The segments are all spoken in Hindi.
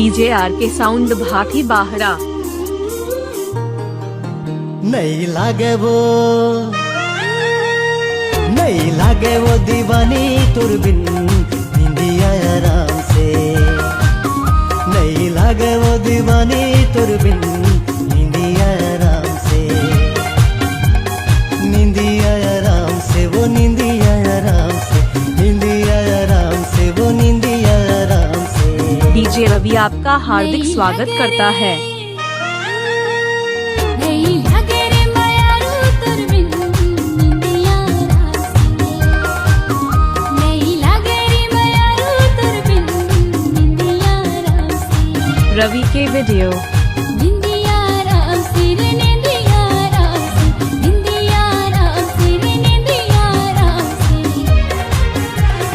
डीजे आर के साउंड भाटी बाहरा। नहीं लागे वो दीवानी तुरबिन निंदिया आराम से। नहीं लागे वो दीवानी तुरबिन निंदिया आराम से। निंदिया आराम से वो निंदिया आराम से। निंदिया आराम से वो निंदिया आराम से। डीजे रवि आपका हार्दिक स्वागत करता है। रवि के वीडियो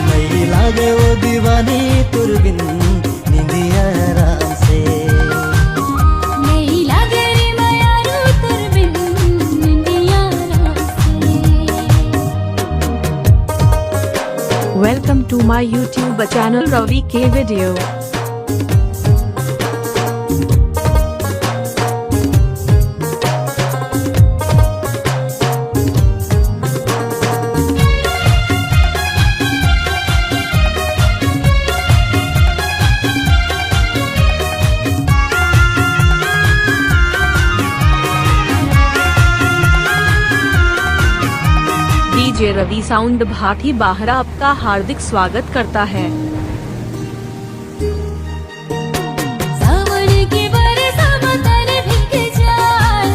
नहीं लागे वो दीवानी तुरबिन निंदिया आराम से। नहीं लागे रे मायारू तुरबिन निंदिया आराम से। Welcome to my YouTube channel Ravi के video. DJ Ravi sound Bhati Bahra आपका हार्दिक स्वागत करता है। सावन के बरसा मतर भीग जाए।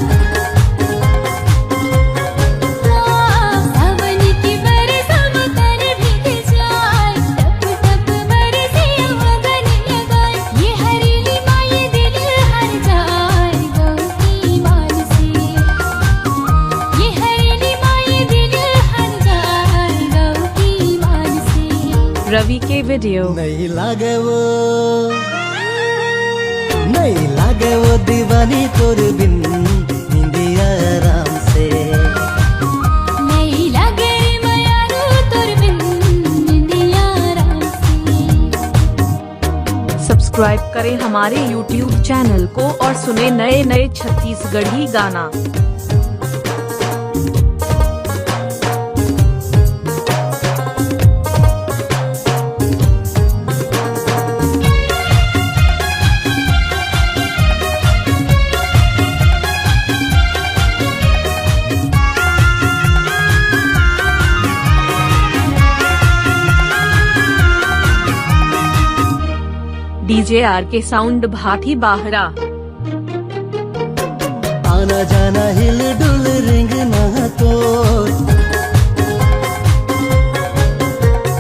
सावन के बरसा मतर भीग जाए। टप टप बरसे मगन लगाए। ये हरीली माये दिल हर जाए गौ की मान से। ये हरीली माये दिल हर जाए गौ की मान से। रवि के वीडियो नहीं लागे वो दीवानी तुरबिन निंदिया आराम से। नहीं लागे रे मायारू तुरबिन निंदिया आराम से। सब्सक्राइब करें हमारे यूट्यूब चैनल को और सुने नए नए छत्तीसगढ़ी गाना। डीजे आर के साउंड भाटी बाहरा। आना जाना हिल डुल रिंग ना तो।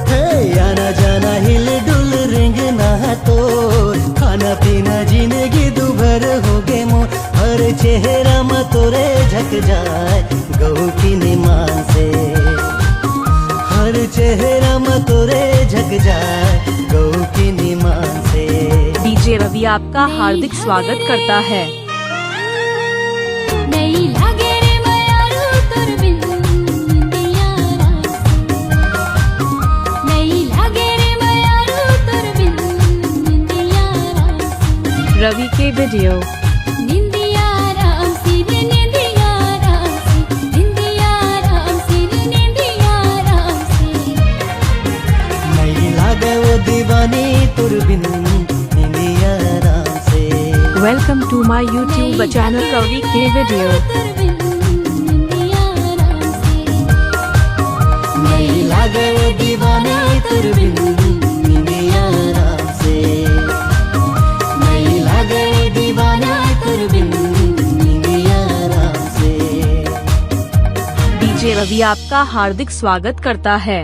हे आना जाना हिल डुल रिंग ना तो। खाना पीना जिंदगी दुभर हो गे मोर। हर चेहरा में तोरे झक जाए गहू की निमान से। हर चेहरा में तोरे झक जाए गहू की निमान से। डीजे रवि आपका हार्दिक स्वागत करता है। नहीं लागे रे मायारू तुरबिन निंदिया आराम से। नहीं लागे रे मायारू तुरबिन निंदिया आराम से। रवि के वीडियो निंदिया आराम से निंदिया आराम से। निंदिया आराम से निंदिया आराम से। नहीं लागे वो दीवानी तुरबिन निंदिया आराम से। Welcome to my YouTube channel Ravi के वीडियो। तुरबिन निंदिया आराम से। नहीं लागे वो दीवानी तुरबिन निंदिया आराम से। नहीं लागे वो दीवानी तुरबिन निंदिया आराम से। डीजे रवि आपका हार्दिक स्वागत करता है।